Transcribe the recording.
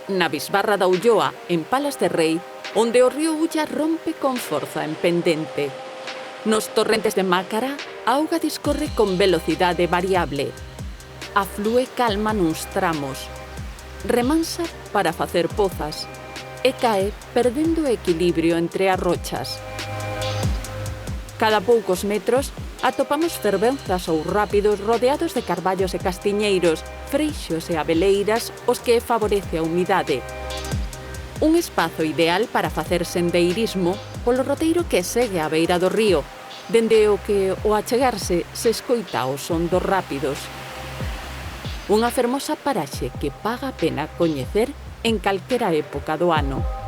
na bisbarra da Ulloa, en Palas de Rei, onde o río Ulla rompe con forza en pendente. Nos torrentes de Mácara, a auga discorre con velocidade variable. A flúe calma nuns tramos, remansa para facer pozas e cae perdendo o equilibrio entre as rochas. Cada poucos metros atopamos fervenzas ou rápidos rodeados de carballos e castiñeiros, freixos e abeleiras os que favorece a humidade. Un espazo ideal para facer sendeirismo polo roteiro que segue á beira do río, dende o que, ao achegarse, se escoita o son dos rápidos. Unha fermosa paraxe que paga a pena coñecer en calquera época do ano.